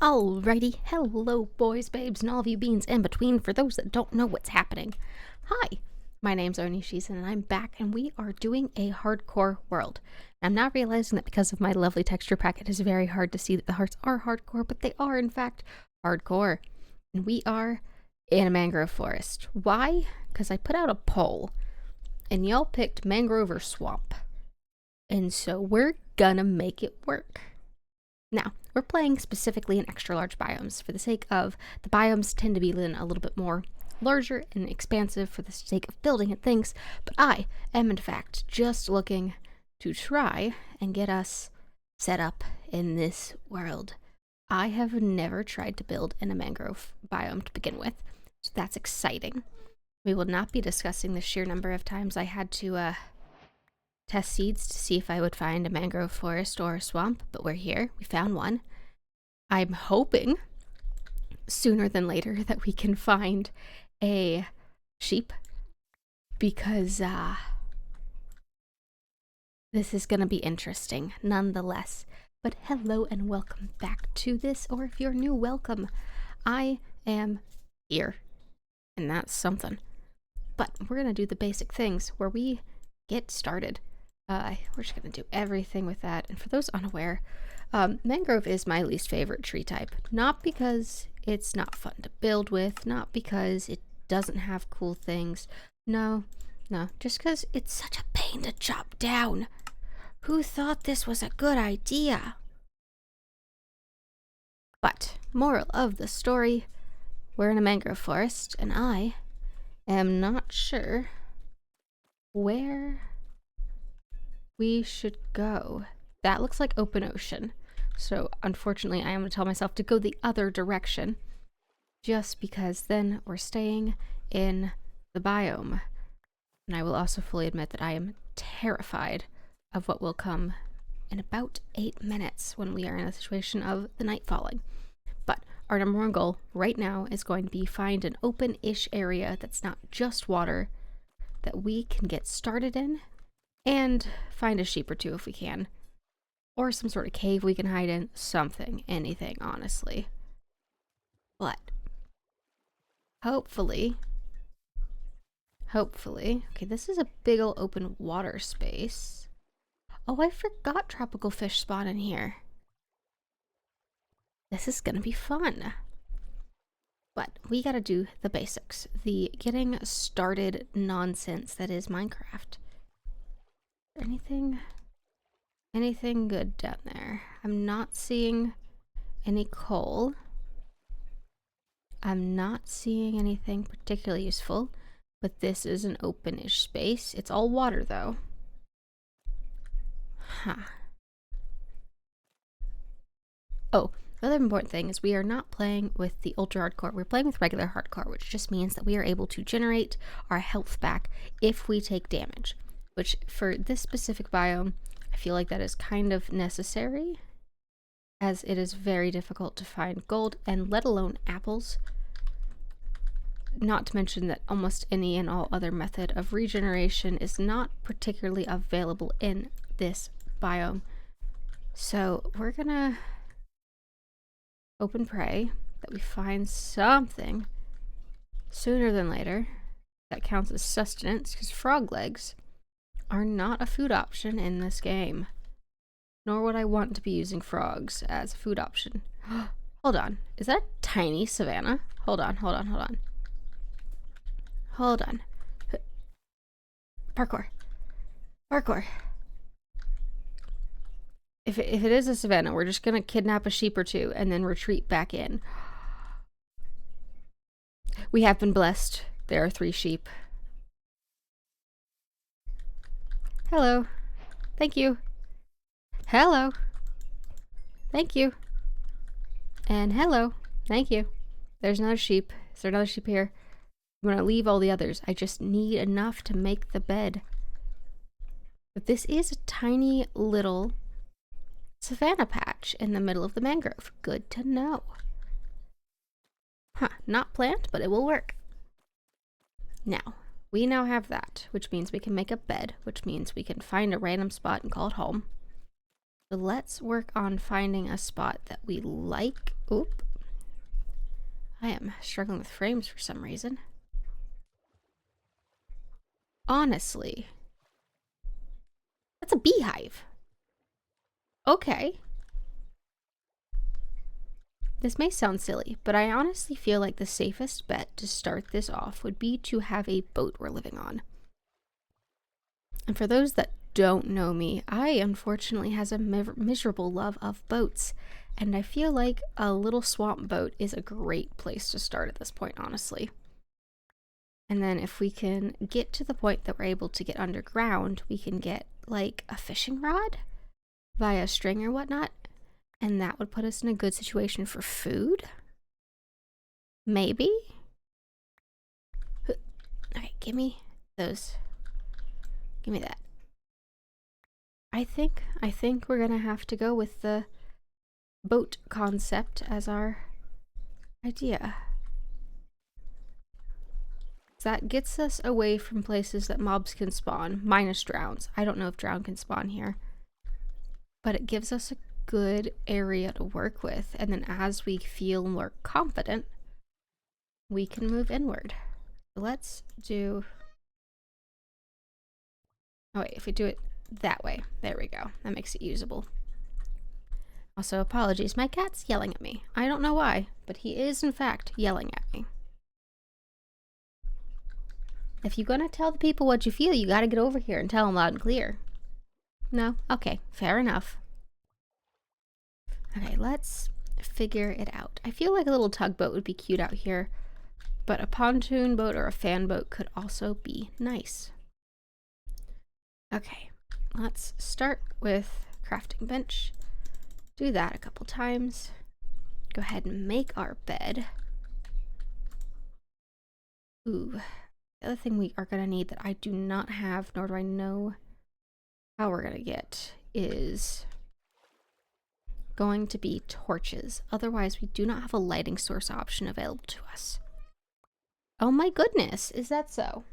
Alrighty, hello boys, babes, and all of you beans in between for those that don't know what's happening. Hi, my name's Onishizan and I'm back and we are doing a hardcore world. I'm now realizing that because of my lovely texture pack, it is very hard to see that the hearts are hardcore, but they are in fact hardcore. And we are in a mangrove forest. Why? Because I put out a poll and y'all picked mangrove or swamp. And so we're gonna make it work. Now, we're playing specifically in extra large biomes for the sake of the biomes tend to be a little bit more larger and expansive for the sake of building and things, but I am in fact just looking to try and get us set up in this world. I have never tried to build in a mangrove biome to begin with, so that's exciting. We will not be discussing the sheer number of times I had to test seeds to see if I would find a mangrove forest or a swamp, but we're here. We found one. I'm hoping sooner than later that we can find a sheep because this is going to be interesting nonetheless. But hello and welcome back to this, or if you're new, welcome. I am here, and that's something. But we're going to do the basic things where we get started. We're just going to do everything with that. And for those unaware, mangrove is my least favorite tree type. Not because it's not fun to build with, not because it doesn't have cool things. No, just because it's such a pain to chop down. Who thought this was a good idea? But, moral of the story, we're in a mangrove forest, and I am not sure where we should go. That looks like open ocean. So unfortunately, I am going to tell myself to go the other direction just because then we're staying in the biome. And I will also fully admit that I am terrified of what will come in about 8 minutes when we are in a situation of the night falling. But our number one goal right now is going to be find an open-ish area that's not just water that we can get started in, and find a sheep or two if we can. Or some sort of cave we can hide in. Something. Anything, honestly. But hopefully. Okay, this is a big ol' open water space. Oh, I forgot tropical fish spawn in here. This is gonna be fun. But we gotta do the basics. The getting started nonsense that is Minecraft. Anything good down there? I'm not seeing any coal. I'm not seeing anything particularly useful, but this is an open-ish space. It's all water though. Oh, the other important thing is we are not playing with the ultra hardcore. We're playing with regular hardcore, which just means that we are able to generate our health back if we take damage. Which, for this specific biome, I feel like that is kind of necessary, as it is very difficult to find gold, and let alone apples. Not to mention that almost any and all other method of regeneration is not particularly available in this biome. So we're gonna open pray that we find something sooner than later that counts as sustenance, because frog legs are not a food option in this game. Nor would I want to be using frogs as a food option. Hold on. Is that a tiny savanna? Hold on. Parkour. If it is a savanna, we're just gonna kidnap a sheep or two and then retreat back in. We have been blessed. There are 3 sheep. Hello. Thank you. Hello. Thank you. And hello. Thank you. There's another sheep. Is there another sheep here? I'm gonna leave all the others. I just need enough to make the bed. But this is a tiny little savanna patch in the middle of the mangrove. Good to know. Not planned, but it will work. Now, we now have that, which means we can make a bed, which means we can find a random spot and call it home. So let's work on finding a spot that we like. Oop. I am struggling with frames for some reason. Honestly. That's a beehive. Okay. This may sound silly, but I honestly feel like the safest bet to start this off would be to have a boat we're living on. And for those that don't know me, I unfortunately has a miserable love of boats, and I feel like a little swamp boat is a great place to start at this point, honestly. And then if we can get to the point that we're able to get underground, we can get like a fishing rod via string or whatnot, and that would put us in a good situation for food. Maybe. Okay, give me those. Give me that. I think we're gonna have to go with the boat concept as our idea. That gets us away from places that mobs can spawn, minus drowns. I don't know if drown can spawn here. But it gives us a good area to work with, and then as we feel more confident, we can move inward. Let's do... Oh wait, if we do it that way, there we go. That makes it usable. Also, apologies, my cat's yelling at me. I don't know why, but he is in fact yelling at me. If you're gonna tell the people what you feel, you gotta get over here and tell them loud and clear. No? Okay, fair enough. Okay, let's figure it out. I feel like a little tugboat would be cute out here, but a pontoon boat or a fan boat could also be nice. Okay, let's start with crafting bench. Do that a couple times. Go ahead and make our bed. Ooh, the other thing we are going to need that I do not have, nor do I know how we're going to get, is going to be torches. Otherwise, we do not have a lighting source option available to us. Oh my goodness, is that so?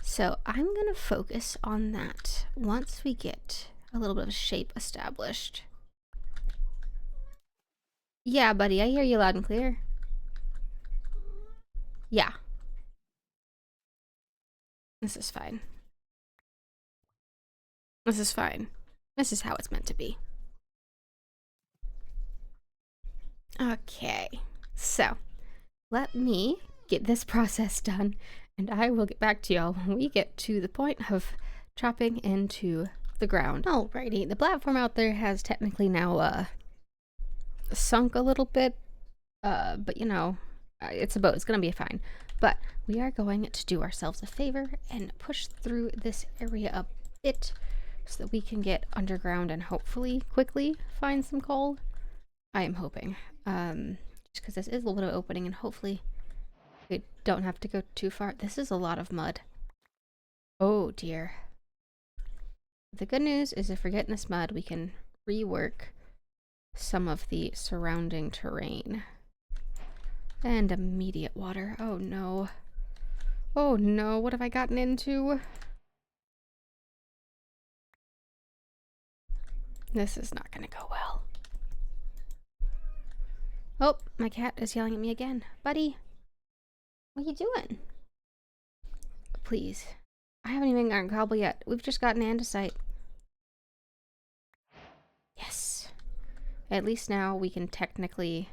So I'm going to focus on that once we get a little bit of shape established. Yeah, buddy, I hear you loud and clear. Yeah. This is fine. This is fine. This is how it's meant to be. Okay, so let me get this process done, and I will get back to y'all when we get to the point of chopping into the ground. Alrighty, the platform out there has technically now sunk a little bit, but you know, it's a boat, it's gonna be fine. But we are going to do ourselves a favor and push through this area a bit so that we can get underground and hopefully quickly find some coal. I am hoping, just because this is a little bit of opening, and hopefully we don't have to go too far. This is a lot of mud. Oh dear. The good news is if we're getting this mud, we can rework some of the surrounding terrain. And immediate water. Oh no. Oh no, what have I gotten into? This is not gonna go well. Oh, my cat is yelling at me again. Buddy, what are you doing? Please. I haven't even gotten cobble yet. We've just gotten andesite. Yes. At least now we can technically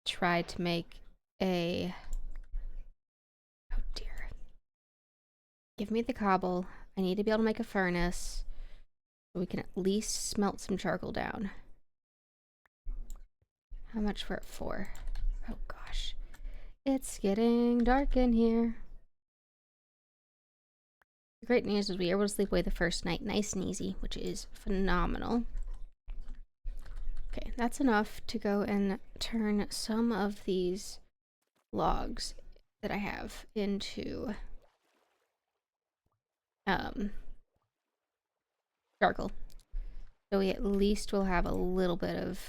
try to make a... Oh dear. Give me the cobble. I need to be able to make a furnace so we can at least smelt some charcoal down. How much for it for? Oh gosh. It's getting dark in here. The great news is we were able to sleep away the first night nice and easy, which is phenomenal. Okay, that's enough to go and turn some of these logs that I have into charcoal. So we at least will have a little bit of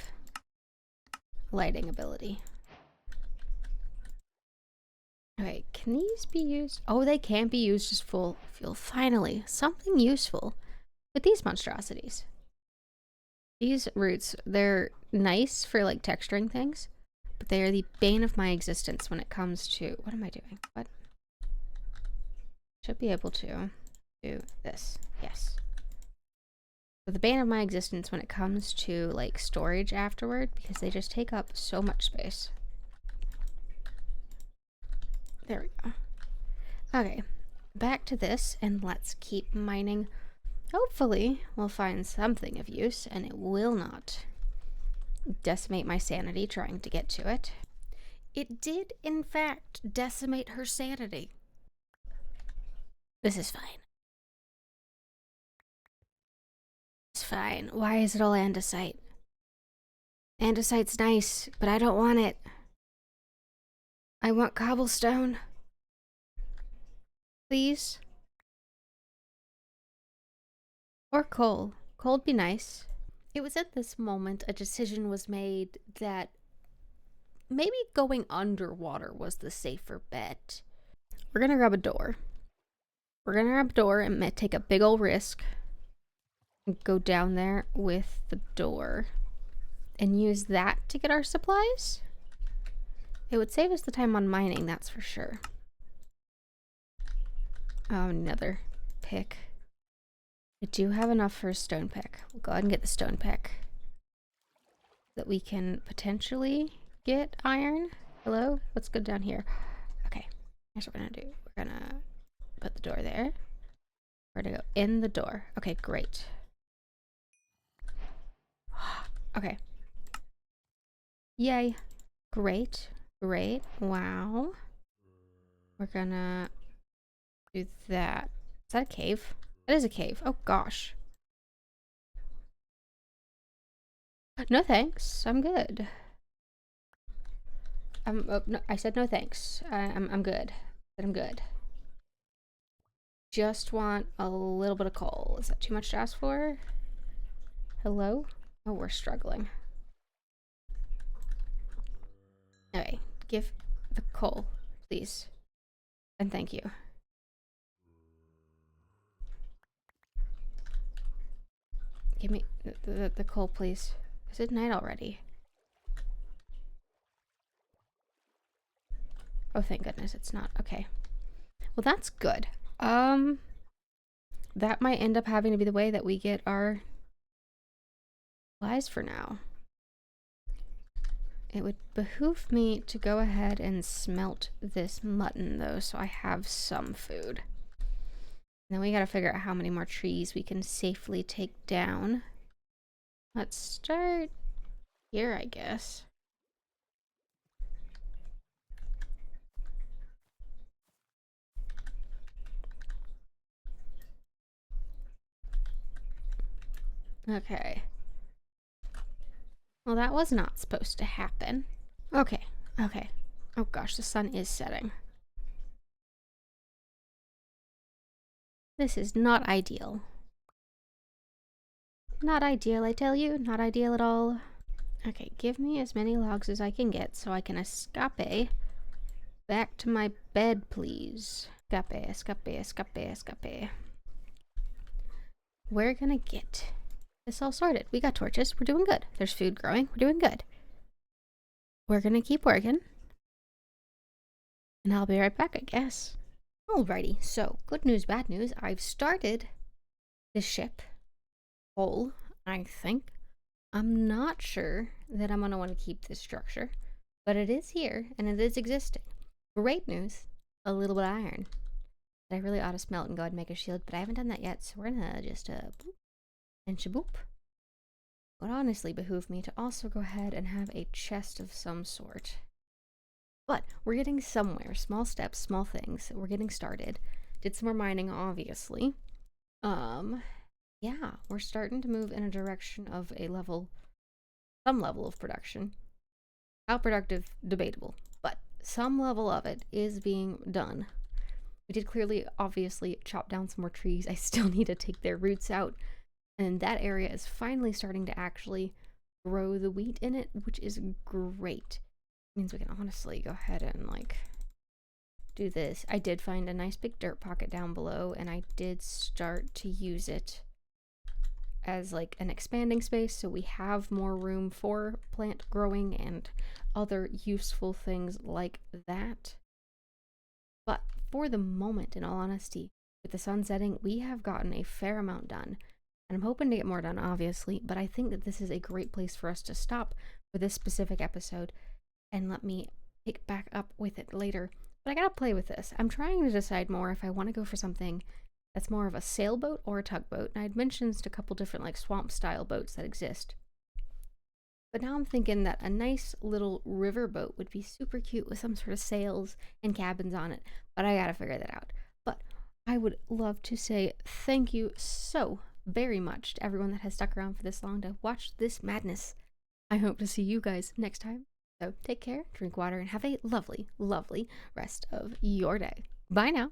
lighting ability. Okay, can these be used? Oh, they can be used as full fuel. Finally, something useful with these monstrosities. These roots, they're nice for like texturing things, but they are the bane of my existence when it comes to, what am I doing? What? Should be able to do this. Yes. But the bane of my existence when it comes to like storage afterward, because they just take up so much space. There we go. Okay, back to this, and let's keep mining. Hopefully, we'll find something of use, and it will not decimate my sanity trying to get to it. It did, in fact, decimate her sanity. This is fine. It's fine. Why is it all andesite? Andesite's nice, but I don't want it. I want cobblestone. Please. Or coal. Coal'd be nice. It was at this moment a decision was made that maybe going underwater was the safer bet. We're gonna grab a door. We're gonna grab a door and take a big ol' risk. And go down there with the door. And use that to get our supplies? It would save us the time on mining, that's for sure. Oh, another pick. I do have enough for a stone pick. We'll go ahead and get the stone pick. That we can potentially get iron. Hello? What's good down here? Okay, here's what we're gonna do. We're gonna put the door there. We're gonna go in the door. Okay, great. Okay. Yay. Great. Great. Wow. We're gonna do that. Is that a cave? That is a cave. Oh gosh. No thanks. I'm good. Oh, no, I said no thanks. I'm good. I'm good. Just want a little bit of coal. Is that too much to ask for? Hello? Oh, we're struggling. Okay, give the coal, please. And thank you. Give me the coal, please. Is it night already? Oh, thank goodness it's not. Okay. Well, that's good. That might end up having to be the way that we get our supplies for now. It would behoove me to go ahead and smelt this mutton, though, so I have some food. And then we gotta figure out how many more trees we can safely take down. Let's start here, I guess. Okay. Well, that was not supposed to happen. Okay, okay. Oh gosh, the sun is setting. This is not ideal. Not ideal, I tell you. Not ideal at all. Okay, give me as many logs as I can get so I can escape back to my bed, please. Escape. We're gonna get this all sorted. We got torches. We're doing good. There's food growing. We're doing good. We're gonna keep working. And I'll be right back, I guess. Alrighty, so good news, bad news. I've started the ship whole, I think. I'm not sure that I'm gonna want to keep this structure, but it is here and it is existing. Great news, a little bit of iron that I really ought to smelt and go ahead and make a shield, but I haven't done that yet, so we're gonna just boop and shaboop. It would honestly behoove me to also go ahead and have a chest of some sort. But we're getting somewhere. Small steps, small things. We're getting started. Did some more mining, obviously. Yeah, we're starting to move in a direction of some level of production. How productive, debatable, but some level of it is being done. We did clearly, obviously, chop down some more trees. I still need to take their roots out, and that area is finally starting to actually grow the wheat in it, which is great. Means we can honestly go ahead and like do this. I did find a nice big dirt pocket down below, and I did start to use it as like an expanding space, so we have more room for plant growing and other useful things like that. But for the moment, in all honesty, with the sun setting, we have gotten a fair amount done. And I'm hoping to get more done, obviously, but I think that this is a great place for us to stop for this specific episode and let me pick back up with it later. But I gotta play with this. I'm trying to decide more if I want to go for something that's more of a sailboat or a tugboat. And I'd mentioned a couple different like swamp style boats that exist. But now I'm thinking that a nice little river boat would be super cute with some sort of sails and cabins on it. But I gotta figure that out. But I would love to say thank you so very much to everyone that has stuck around for this long to watch this madness. I hope to see you guys next time. So take care, drink water, and have a lovely, lovely rest of your day. Bye now.